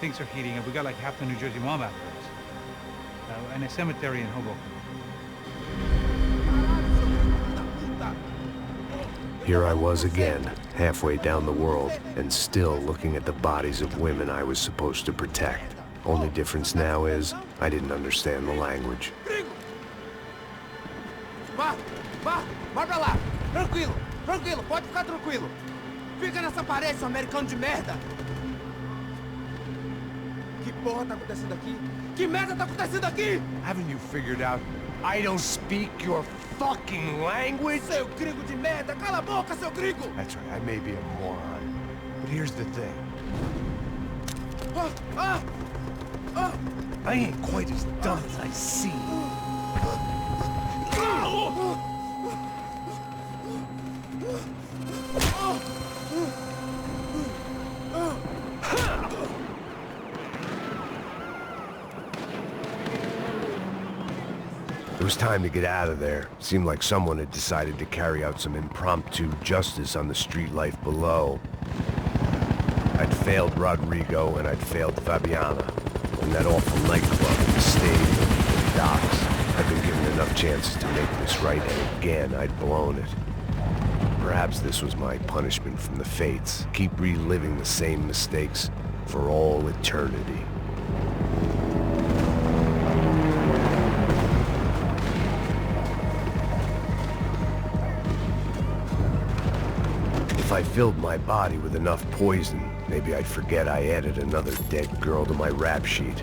things are heating up. We got like half the New Jersey mob after us. And a cemetery in Hoboken. Here I was again, halfway down the world, and still looking at the bodies of women I was supposed to protect. Only difference now is, I didn't understand the language. Vai pra lá! Tranquilo, pode ficar tranquilo! Fica nessa parede, seu americano de merda! Que porra tá acontecendo aqui? Que merda tá acontecendo aqui? Haven't you figured out I don't speak your fucking language? Seu gringo de merda! Cala a boca, seu gringo! That's right, I may be a moron, but here's the thing. I ain't quite as dumb as I seem. It was time to get out of there. Seemed like someone had decided to carry out some impromptu justice on the street life below. I'd failed Rodrigo and I'd failed Fabiana. And that awful nightclub, the stadium, the docks. I'd been given enough chances to make this right, and again, I'd blown it. Perhaps this was my punishment from the fates. Keep reliving the same mistakes for all eternity. If I filled my body with enough poison, maybe I'd forget I added another dead girl to my rap sheet.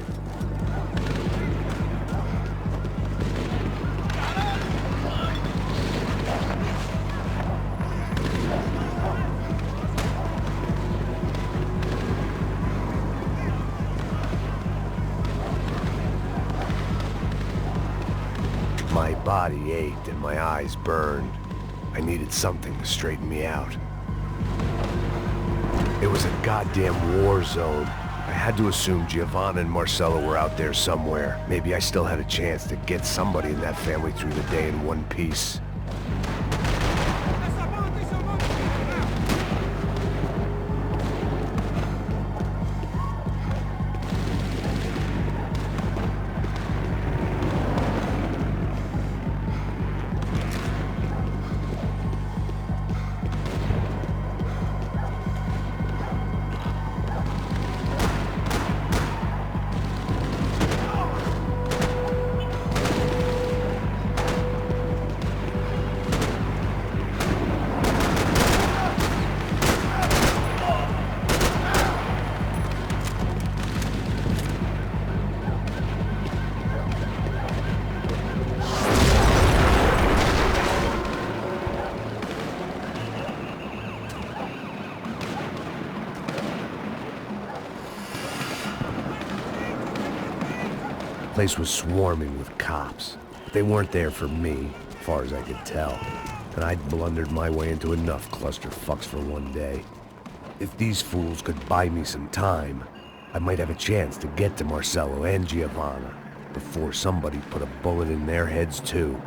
My body ached and my eyes burned. I needed something to straighten me out. It was a goddamn war zone. I had to assume Giovanna and Marcelo were out there somewhere. Maybe I still had a chance to get somebody in that family through the day in one piece. The place was swarming with cops. They weren't there for me, as far as I could tell. And I'd blundered my way into enough clusterfucks for one day. If these fools could buy me some time, I might have a chance to get to Marcelo and Giovanna before somebody put a bullet in their heads too.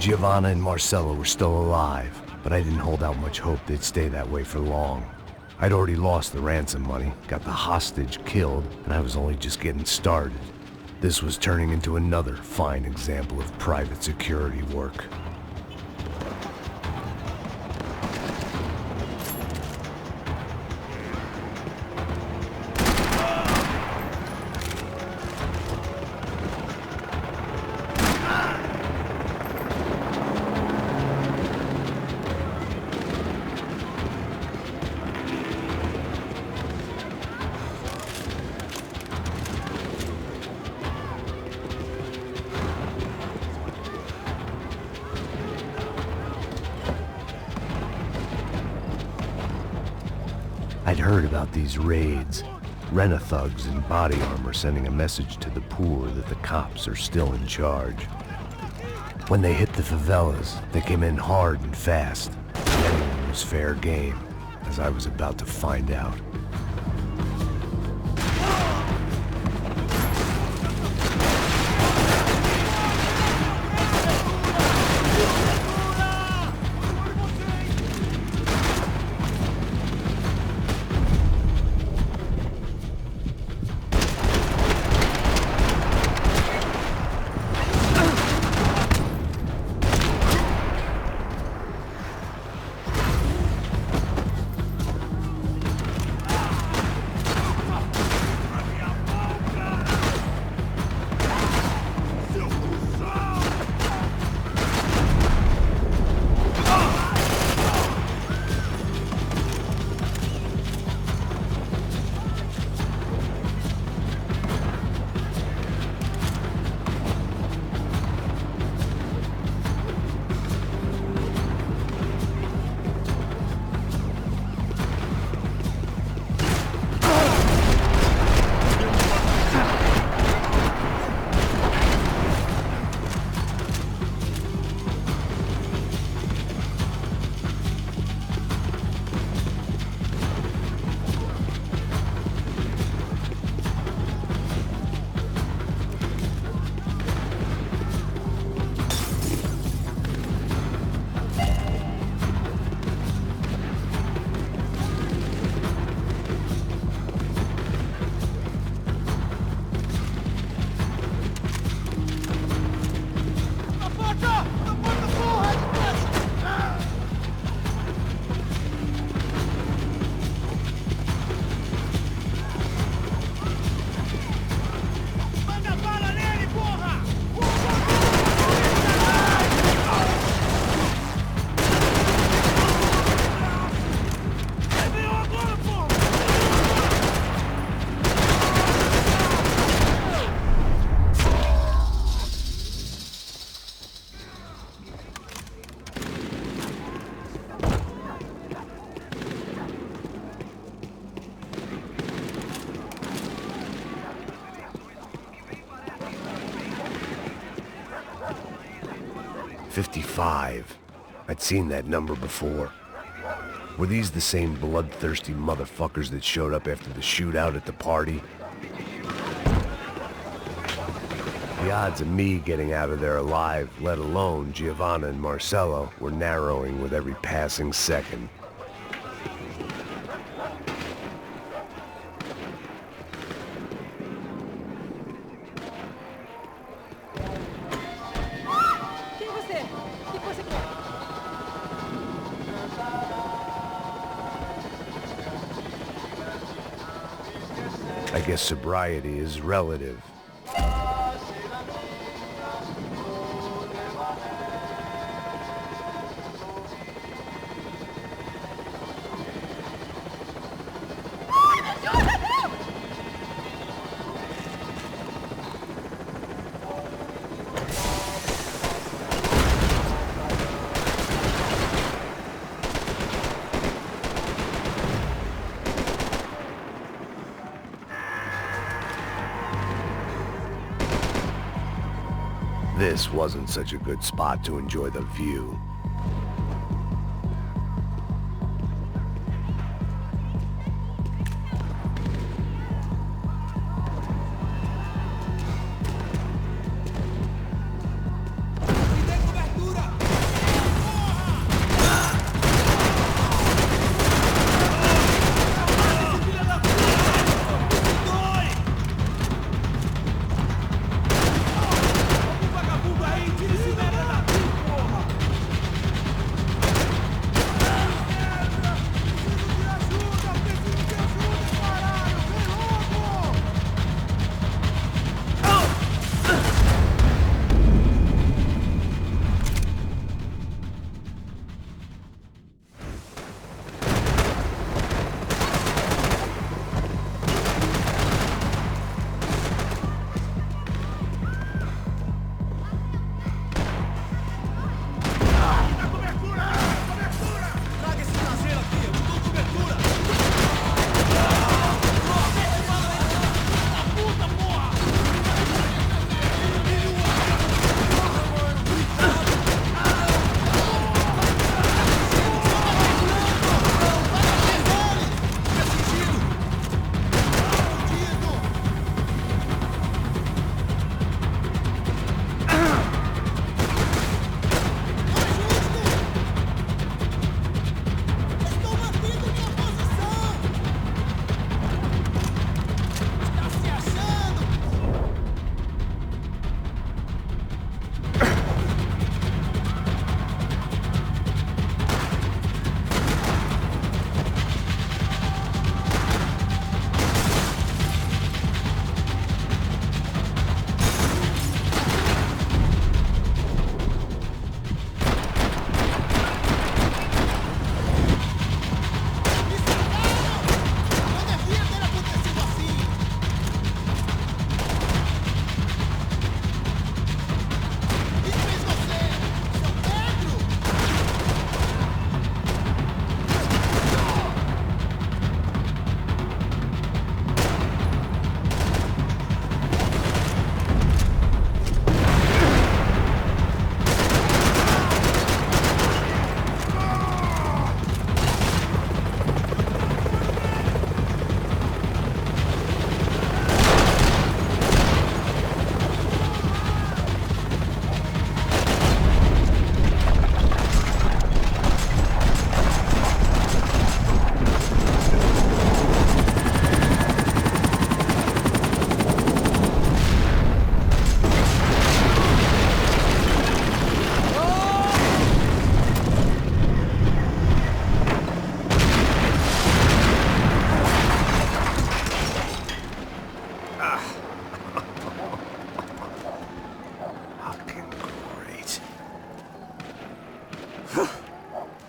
Giovanna and Marcello were still alive, but I didn't hold out much hope they'd stay that way for long. I'd already lost the ransom money, got the hostage killed, and I was only just getting started. This was turning into another fine example of private security work. I'd heard about these raids. Rent-a-thugs in body armor sending a message to the poor that the cops are still in charge. When they hit the favelas, they came in hard and fast. Anyone was fair game, as I was about to find out. "55. I'd seen that number before. Were these the same bloodthirsty motherfuckers that showed up after the shootout at the party? The odds of me getting out of there alive, let alone Giovanna and Marcello, were narrowing with every passing second. I guess sobriety is relative. This wasn't such a good spot to enjoy the view. Me dê cobertura!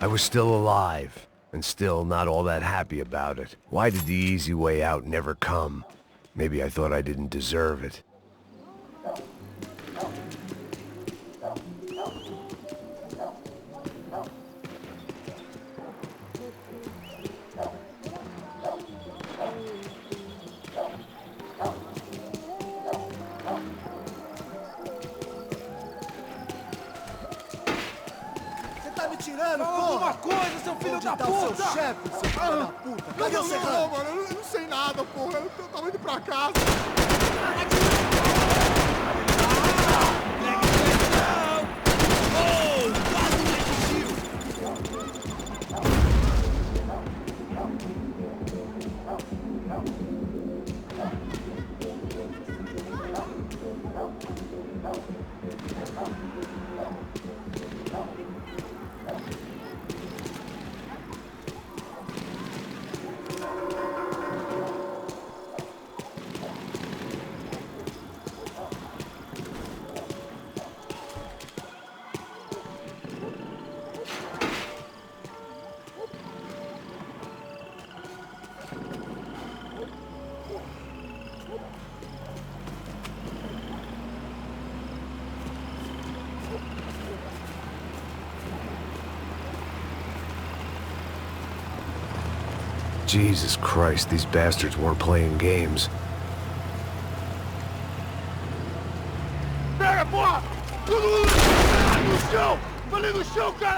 I was still alive, and still not all that happy about it. Why did the easy way out never come? Maybe I thought I didn't deserve it. Fala alguma coisa, seu filho da puta! Seu chefe, seu filho da puta! Cadê o Serrano? Não, mano, eu não sei nada, porra. Eu tava indo pra casa. Jesus Christ, these bastards weren't playing games.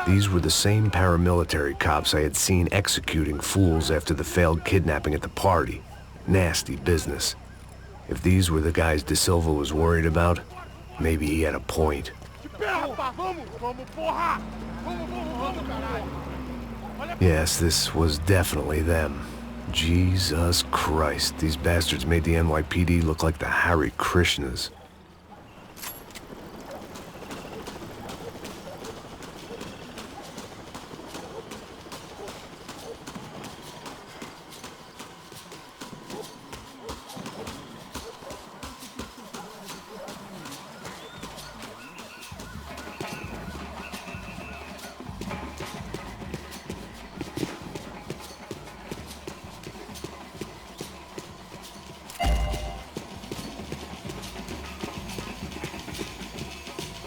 These were the same paramilitary cops I had seen executing fools after the failed kidnapping at the party. Nasty business. If these were the guys De Silva was worried about, maybe he had a point. Yes, this was definitely them. Jesus Christ, these bastards made the NYPD look like the Hare Krishnas.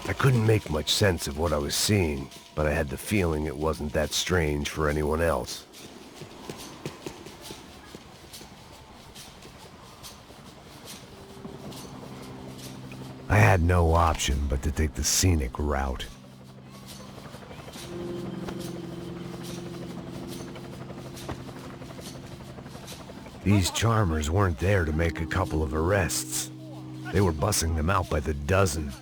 I couldn't make much sense of what I was seeing, but I had the feeling it wasn't that strange for anyone else. I had no option but to take the scenic route. These charmers weren't there to make a couple of arrests. They were bussing them out by the dozen.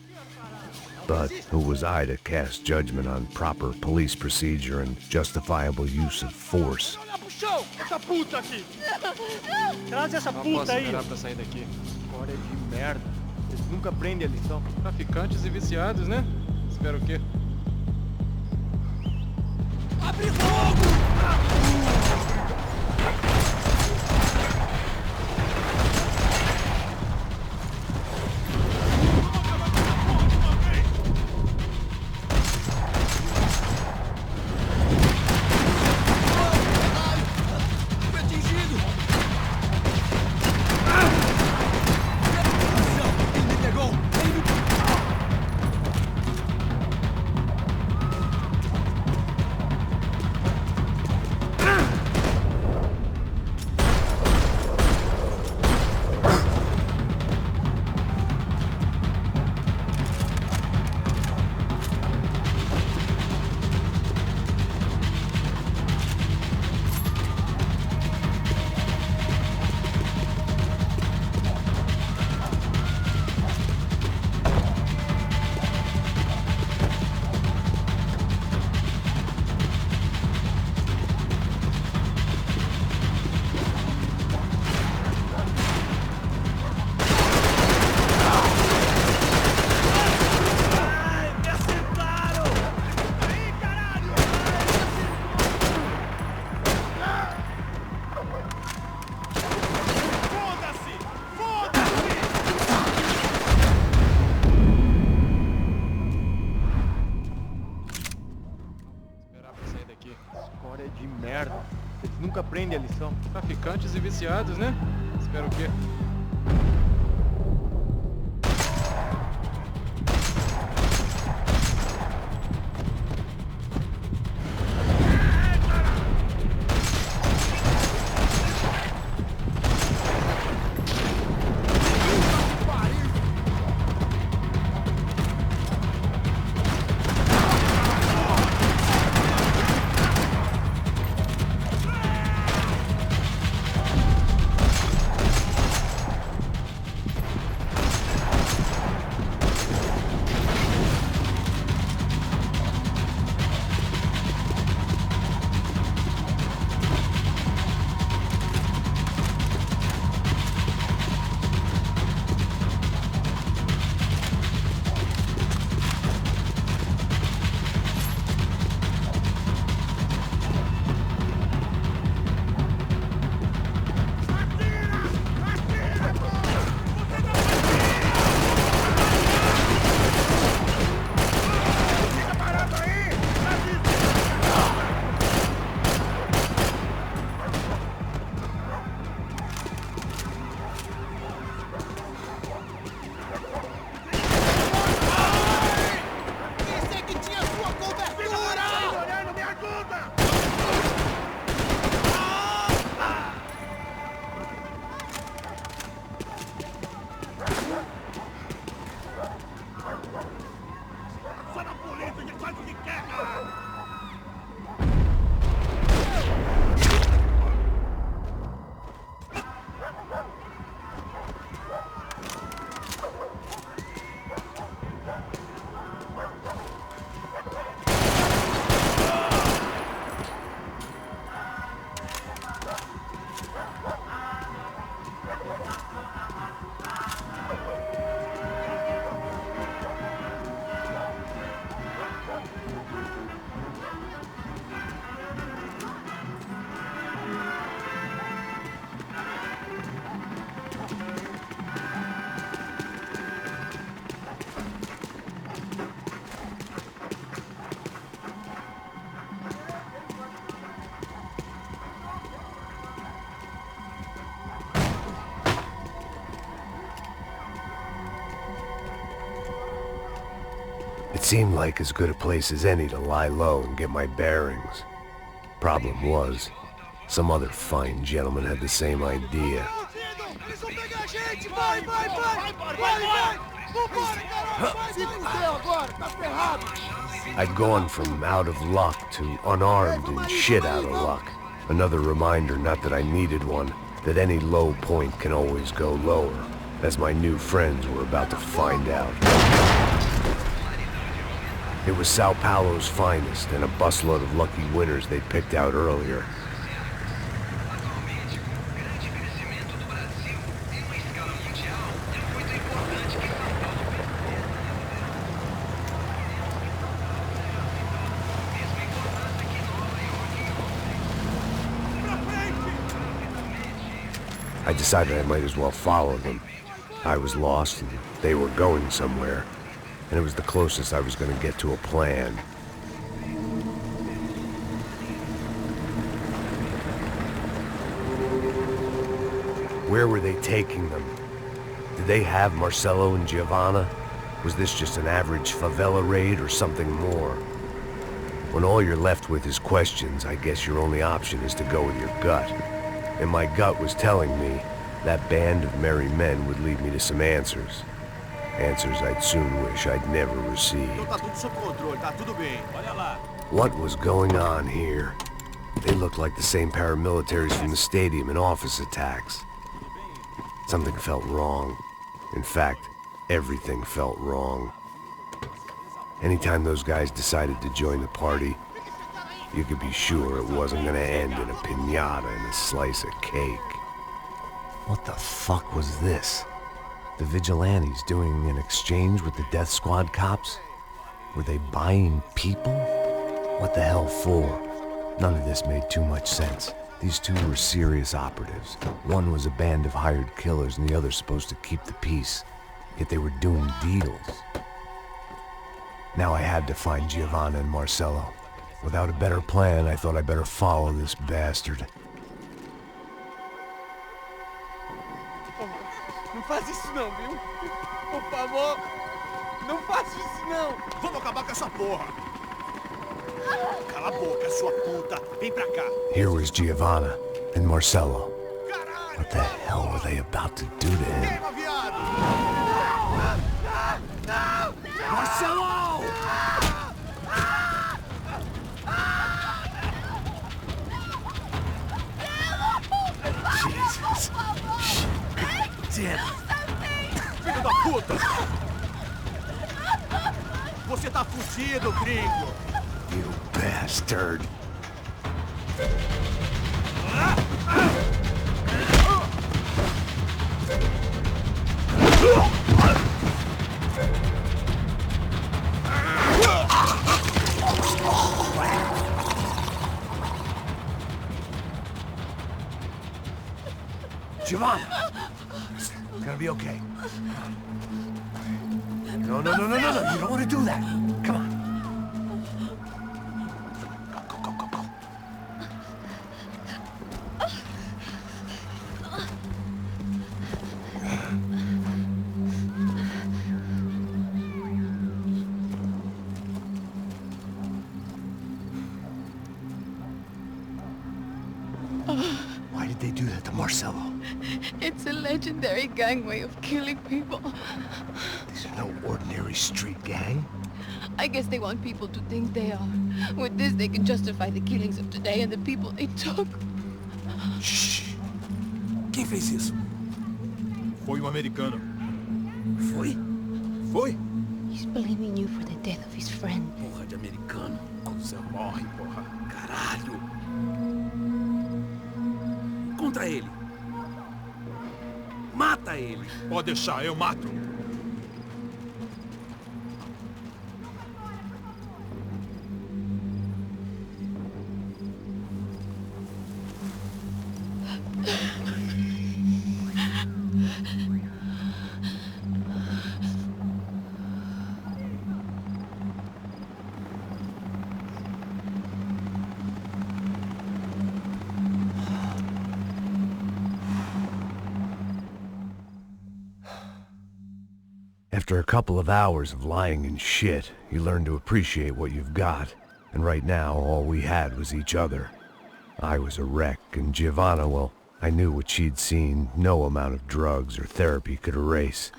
But who was I to cast judgment on proper police procedure and justifiable use of force? Traz essa puta aí. Pra sair daqui. História de merda. Eles nunca aprendem a lição. Traficantes e viciados, né? Espera o quê? Abre fogo! aqui. Escória de merda. Eles nunca aprendem a lição. Traficantes e viciados, né? Espero o quê? It seemed like as good a place as any to lie low and get my bearings. Problem was, some other fine gentleman had the same idea. I'd gone from out of luck to unarmed and shit out of luck. Another reminder, not that I needed one, that any low point can always go lower, as my new friends were about to find out. It was Sao Paulo's finest, and a busload of lucky winners they'd picked out earlier. I decided I might as well follow them. I was lost, and they were going somewhere. And it was the closest I was going to get to a plan. Where were they taking them? Did they have Marcelo and Giovanna? Was this just an average favela raid or something more? When all you're left with is questions, I guess your only option is to go with your gut. And my gut was telling me that band of merry men would lead me to some answers. Answers I'd soon wish I'd never received. What was going on here? They looked like the same paramilitaries from the stadium in office attacks. Something felt wrong. In fact, everything felt wrong. Anytime those guys decided to join the party, you could be sure it wasn't gonna end in a piñata and a slice of cake. What the fuck was this? The vigilantes doing an exchange with the death squad cops? Were they buying people? What the hell for? None of this made too much sense. These two were serious operatives. One was a band of hired killers and the other supposed to keep the peace. Yet they were doing deals. Now I had to find Giovanna and Marcelo. Without a better plan, I thought I better follow this bastard. Não faz isso não, viu? Por favor, não faça isso não. Vamos acabar com essa porra. Cala a boca, sua puta. Vem pra cá. Here was Giovanna and Marcello. Caralho! What the hell were they about to do to him? Queima, viado! Marcelo! Jesus. Damn. Filho da puta! Você tá fudido, gringo! You bastard. Giovanna! It's gonna be okay. No, no, no, no, no, no. You don't want to do that. Come on. Go, go, go, go, go. Why did they do that to Marcelo? It's a legendary gang way of killing people. These are no ordinary street gang. I guess they want people to think they are. With this, they can justify the killings of today and the people they took. Shh. Quem fez isso? Foi americano. Foi? Foi? He's blaming you for the death of his friend. Porra de americano. Quando você morre, porra. Caralho. Contra ele. Mata ele. Pode deixar, eu mato. After a couple of hours of lying in shit, you learn to appreciate what you've got. And right now, all we had was each other. I was a wreck, and Giovanna, well, I knew what she'd seen no amount of drugs or therapy could erase.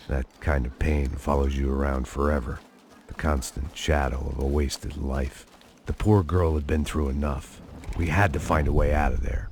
That kind of pain follows you around forever. The constant shadow of a wasted life. The poor girl had been through enough. We had to find a way out of there.